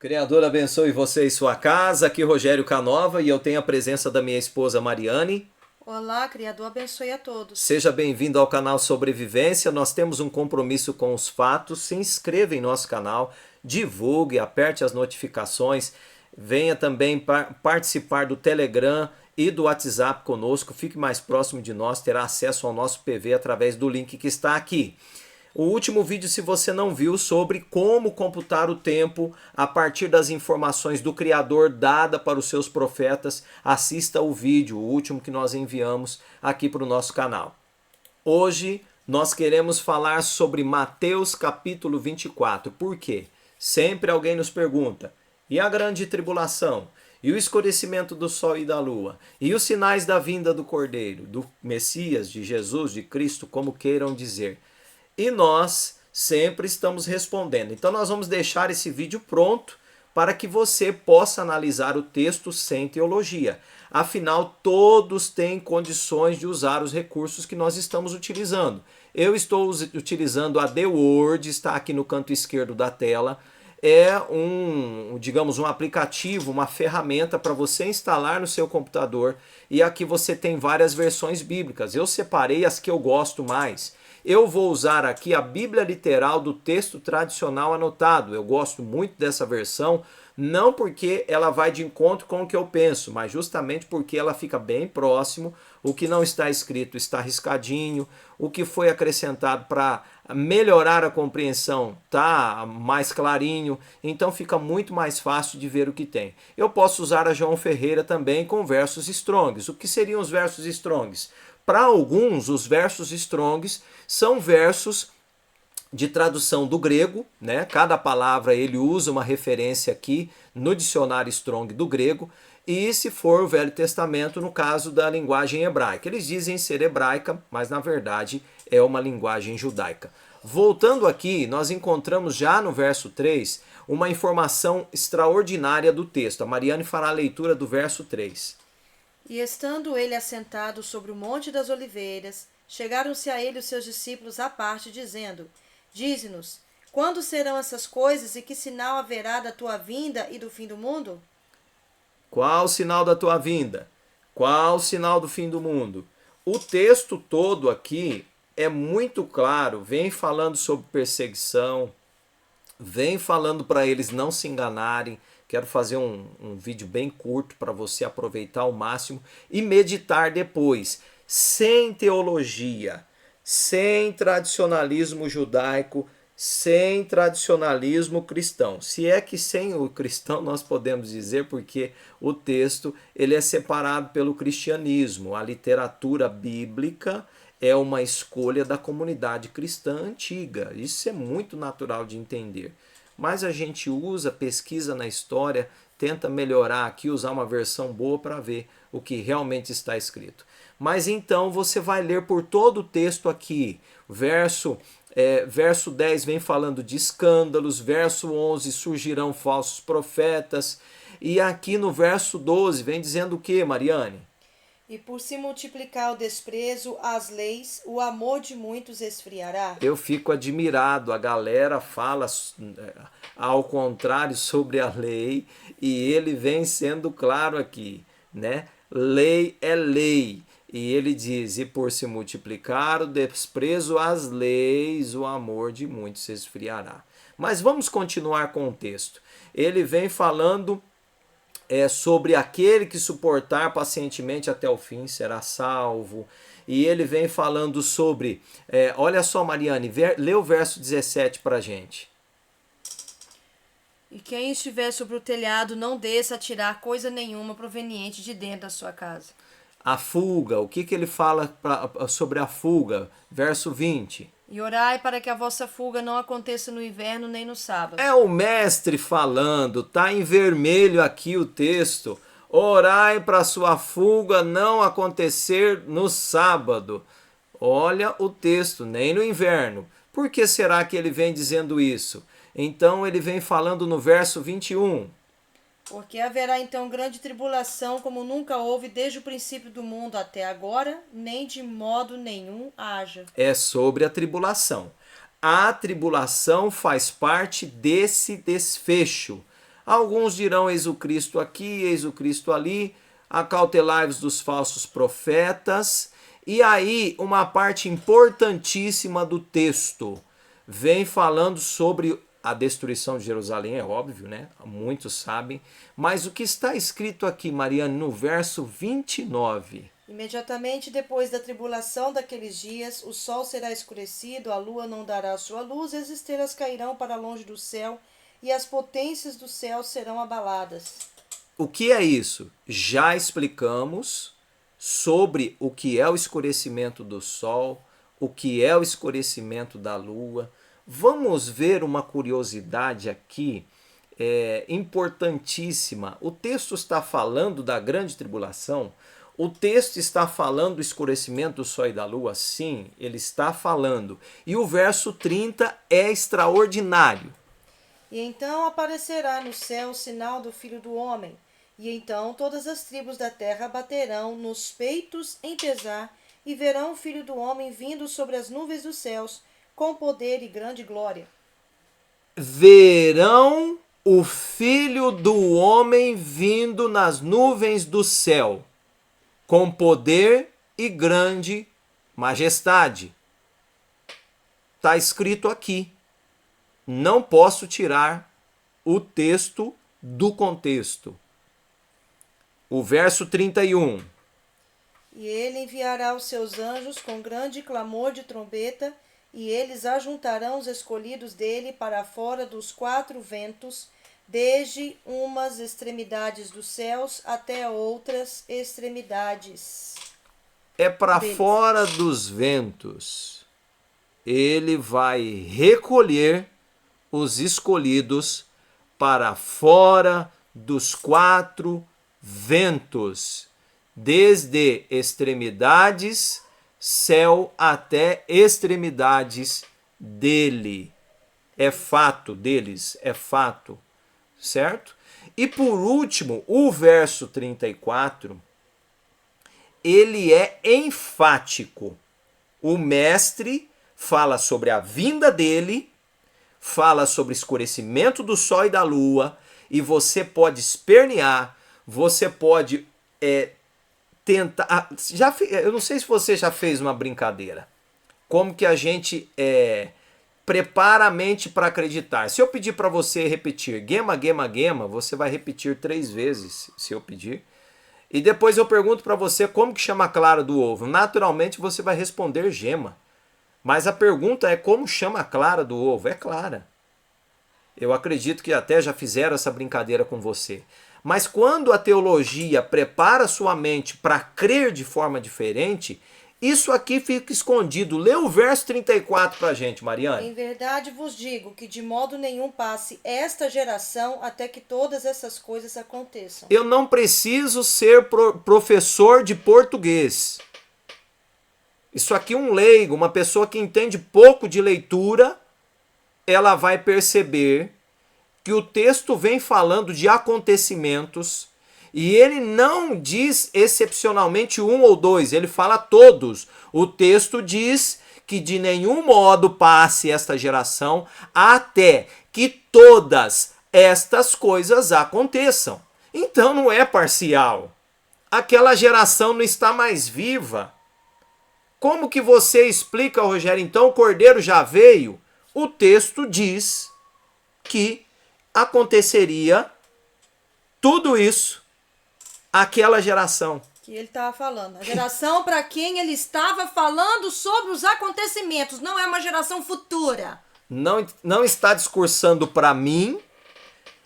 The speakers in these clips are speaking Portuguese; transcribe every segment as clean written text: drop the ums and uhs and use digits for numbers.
Criador abençoe você e sua casa. Aqui Rogério Canova e eu tenho a presença da minha esposa Mariane. Olá, Criador abençoe a todos. Seja bem-vindo ao canal Sobrevivência. Nós temos um compromisso com os fatos. Se inscreva em nosso canal, divulgue, aperte as notificações. Venha também participar do Telegram e do WhatsApp conosco. Fique mais próximo de nós, terá acesso ao nosso PV através do link que está aqui. O último vídeo, se você não viu, sobre como computar o tempo a partir das informações do Criador dada para os seus profetas, assista o vídeo, o último que nós enviamos aqui para o nosso canal. Hoje nós queremos falar sobre Mateus capítulo 24. Por quê? Sempre alguém nos pergunta, e a grande tribulação? E o escurecimento do sol e da lua? E os sinais da vinda do Cordeiro, do Messias, de Jesus, de Cristo, como queiram dizer? E nós sempre estamos respondendo. Então nós vamos deixar esse vídeo pronto para que você possa analisar o texto sem teologia. Afinal, todos têm condições de usar os recursos que nós estamos utilizando. Eu estou utilizando a The Word, está aqui no canto esquerdo da tela. É digamos, um aplicativo, uma ferramenta para você instalar no seu computador. E aqui você tem várias versões bíblicas. Eu separei as que eu gosto mais. Eu vou usar aqui a Bíblia literal do texto tradicional anotado. Eu gosto muito dessa versão, não porque ela vai de encontro com o que eu penso, mas justamente porque ela fica bem próximo. O que não está escrito está riscadinho, o que foi acrescentado para melhorar a compreensão está mais clarinho, então fica muito mais fácil de ver o que tem. Eu posso usar a João Ferreira também com versos Strongs. O que seriam os versos Strongs? Para alguns, os versos Strongs são versos de tradução do grego, né? Cada palavra ele usa uma referência aqui no dicionário Strong do grego, e se for o Velho Testamento, no caso da linguagem hebraica. Eles dizem ser hebraica, mas na verdade é uma linguagem judaica. Voltando aqui, nós encontramos já no verso 3 uma informação extraordinária do texto. A Mariane fará a leitura do verso 3. E estando ele assentado sobre o monte das oliveiras, chegaram-se a ele os seus discípulos à parte, dizendo: Dize-nos, quando serão essas coisas e que sinal haverá da tua vinda e do fim do mundo? Qual o sinal da tua vinda? Qual o sinal do fim do mundo? O texto todo aqui é muito claro, vem falando sobre perseguição, vem falando para eles não se enganarem. Quero fazer um vídeo bem curto para você aproveitar ao máximo e meditar depois, sem teologia, sem tradicionalismo judaico, sem tradicionalismo cristão. Se é que sem o cristão nós podemos dizer, porque o texto ele é separado pelo cristianismo. A literatura bíblica é uma escolha da comunidade cristã antiga. Isso é muito natural de entender. Mas a gente usa, pesquisa na história, tenta melhorar aqui, usar uma versão boa para ver o que realmente está escrito. Mas então você vai ler por todo o texto aqui. Verso 10 vem falando de escândalos, verso 11 surgirão falsos profetas, e aqui no verso 12 vem dizendo o que, Mariane? E por se multiplicar o desprezo às leis, o amor de muitos esfriará. Eu fico admirado, a galera fala ao contrário sobre a lei e ele vem sendo claro aqui, né? Lei é lei. E ele diz, e por se multiplicar o desprezo às leis, o amor de muitos se esfriará. Mas vamos continuar com o texto. Ele vem falando sobre aquele que suportar pacientemente até o fim será salvo. E ele vem falando sobre, olha só Mariane, lê o verso 17 para a gente. E quem estiver sobre o telhado não desça a tirar coisa nenhuma proveniente de dentro da sua casa. A fuga, o que ele fala sobre a fuga? Verso 20. E orai para que a vossa fuga não aconteça no inverno nem no sábado. É o mestre falando, tá em vermelho aqui o texto. Orai para sua fuga não acontecer no sábado. Olha o texto, nem no inverno. Por que será que ele vem dizendo isso? Então ele vem falando no verso 21. Porque haverá então grande tribulação, como nunca houve desde o princípio do mundo até agora, nem de modo nenhum haja. É sobre a tribulação. A tribulação faz parte desse desfecho. Alguns dirão: eis o Cristo aqui, eis o Cristo ali, acautelai-vos dos falsos profetas. E aí, uma parte importantíssima do texto vem falando sobre a destruição de Jerusalém, é óbvio, né? Muitos sabem. Mas o que está escrito aqui, Mariane, no verso 29? Imediatamente depois da tribulação daqueles dias, o sol será escurecido, a lua não dará sua luz, as estrelas cairão para longe do céu, e as potências do céu serão abaladas. O que é isso? Já explicamos sobre o que é o escurecimento do sol, o que é o escurecimento da lua. Vamos ver uma curiosidade aqui, importantíssima. O texto está falando da grande tribulação. O texto está falando do escurecimento do sol e da lua? Sim, ele está falando. E o verso 30 é extraordinário. E então aparecerá no céu o sinal do Filho do Homem. E então todas as tribos da terra baterão nos peitos em pesar e verão o Filho do Homem vindo sobre as nuvens dos céus, com poder e grande glória. Verão o Filho do Homem vindo nas nuvens do céu, com poder e grande majestade. Está escrito aqui. Não posso tirar o texto do contexto. O verso 31. E ele enviará os seus anjos com grande clamor de trombeta, e eles ajuntarão os escolhidos dele para fora dos quatro ventos, desde umas extremidades dos céus até outras extremidades. É para fora dos ventos. Ele vai recolher os escolhidos para fora dos quatro ventos, desde extremidades, céu até extremidades dele. É fato deles, é fato, certo? E por último, o verso 34, ele é enfático. O mestre fala sobre a vinda dele, fala sobre escurecimento do sol e da lua, e você pode espernear, você pode tentar... eu não sei se você já fez uma brincadeira. Como que a gente prepara a mente para acreditar. Se eu pedir para você repetir gema, gema, gema, você vai repetir 3 vezes, se eu pedir. E depois eu pergunto para você como que chama a clara do ovo. Naturalmente você vai responder gema. Mas a pergunta é: como chama a clara do ovo? É clara. Eu acredito que até já fizeram essa brincadeira com você. Mas quando a teologia prepara sua mente para crer de forma diferente, isso aqui fica escondido. Lê o verso 34 para a gente, Mariane. Em verdade vos digo que de modo nenhum passe esta geração até que todas essas coisas aconteçam. Eu não preciso ser professor de português. Isso aqui um leigo, uma pessoa que entende pouco de leitura, ela vai perceber que o texto vem falando de acontecimentos e ele não diz excepcionalmente um ou dois, ele fala todos. O texto diz que de nenhum modo passe esta geração até que todas estas coisas aconteçam. Então não é parcial. Aquela geração não está mais viva. Como que você explica, Rogério? Então o Cordeiro já veio? O texto diz que aconteceria tudo isso àquela geração. Que ele estava falando. A geração para quem ele estava falando sobre os acontecimentos. Não é uma geração futura. Não está discursando para mim.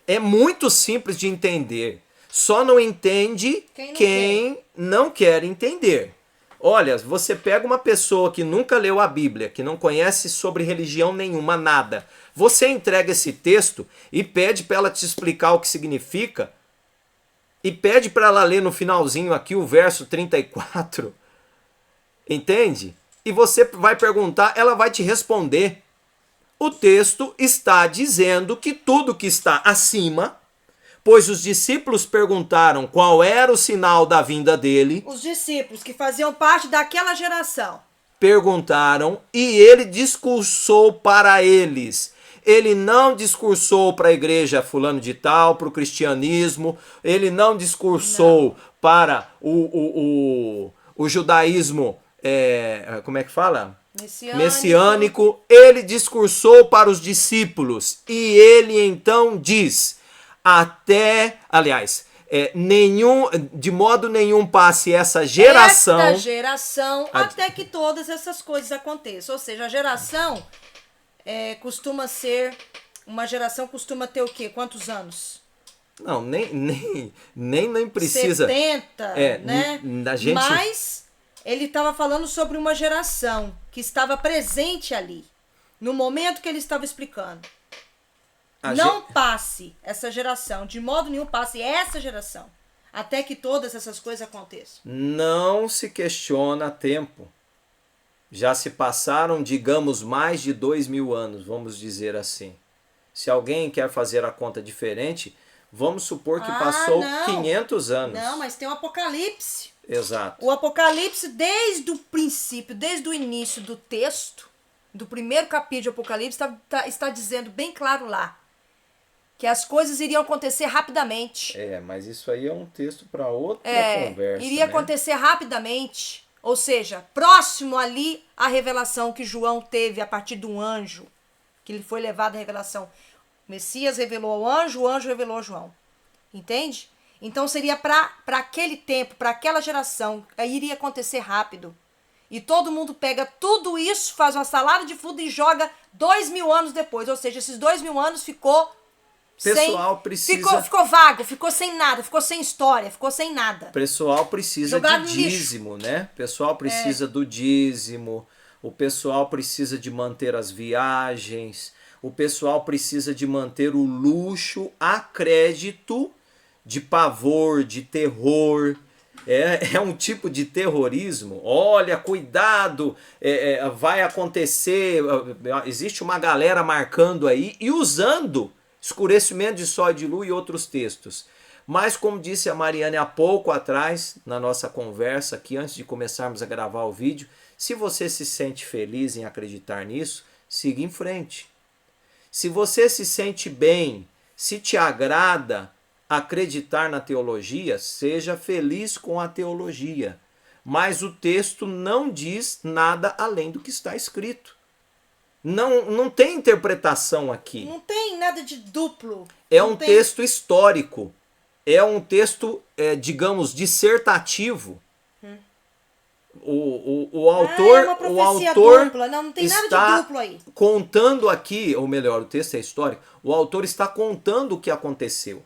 É muito simples de entender. Só não entende quem não quer entender. Olha, você pega uma pessoa que nunca leu a Bíblia, que não conhece sobre religião nenhuma, nada. Você entrega esse texto e pede para ela te explicar o que significa, e pede para ela ler no finalzinho aqui o verso 34. Entende? E você vai perguntar, ela vai te responder. O texto está dizendo que tudo que está acima, pois os discípulos perguntaram qual era o sinal da vinda dele. Os discípulos que faziam parte daquela geração perguntaram e ele discursou para eles. Ele não discursou para a igreja fulano de tal, para o cristianismo, ele não discursou para o judaísmo, como é que fala? Messiânico. Ele discursou para os discípulos e ele então diz, de modo nenhum passe essa geração até que todas essas coisas aconteçam. Ou seja, a geração costuma ser, uma geração costuma ter o quê? Quantos anos? Não, nem precisa. 70, né? Mas ele estava falando sobre uma geração que estava presente ali, no momento que ele estava explicando. Passe essa geração, de modo nenhum passe essa geração, até que todas essas coisas aconteçam. Não se questiona tempo. Já se passaram, digamos, mais de 2000 anos, vamos dizer assim. Se alguém quer fazer a conta diferente, vamos supor que passou 500 anos. Não, mas tem o Apocalipse. Exato. O Apocalipse, desde o princípio, desde o início do texto, do primeiro capítulo de Apocalipse, está dizendo bem claro lá que as coisas iriam acontecer rapidamente. Mas isso aí é um texto para outra conversa. Iria acontecer rapidamente. Ou seja, próximo ali à revelação que João teve a partir de um anjo, que ele foi levado à revelação. O Messias revelou ao anjo, o anjo revelou a João. Entende? Então seria para aquele tempo, para aquela geração, aí iria acontecer rápido. E todo mundo pega tudo isso, faz uma salada de fruta e joga 2000 anos depois. Ou seja, esses 2000 anos ficou ficou vago, ficou sem nada, ficou sem história, ficou sem nada. O pessoal precisa de dízimo, né? O pessoal precisa do dízimo, o pessoal precisa de manter as viagens, o pessoal precisa de manter o luxo a crédito de pavor, de terror. É um tipo de terrorismo. Olha, cuidado, vai acontecer. Existe uma galera marcando aí e usando escurecimento de sol e de lua e outros textos. Mas como disse a Mariane há pouco atrás, na nossa conversa aqui, antes de começarmos a gravar o vídeo, se você se sente feliz em acreditar nisso, siga em frente. Se você se sente bem, se te agrada acreditar na teologia, seja feliz com a teologia. Mas o texto não diz nada além do que está escrito. Não tem interpretação aqui. Não tem nada de duplo. Texto histórico. É um texto, digamos, dissertativo. O autor dupla. Não tem está nada de duplo aí. Contando aqui, ou melhor, o texto é histórico, o autor está contando o que aconteceu.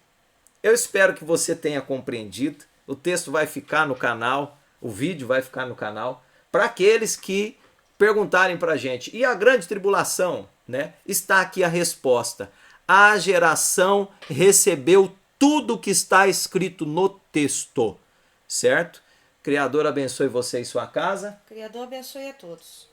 Eu espero que você tenha compreendido. O texto vai ficar no canal, o vídeo vai ficar no canal, para aqueles que perguntarem para a gente, e a grande tribulação, né? Está aqui a resposta. A geração recebeu tudo que está escrito no texto, certo? Criador abençoe você e sua casa. Criador abençoe a todos.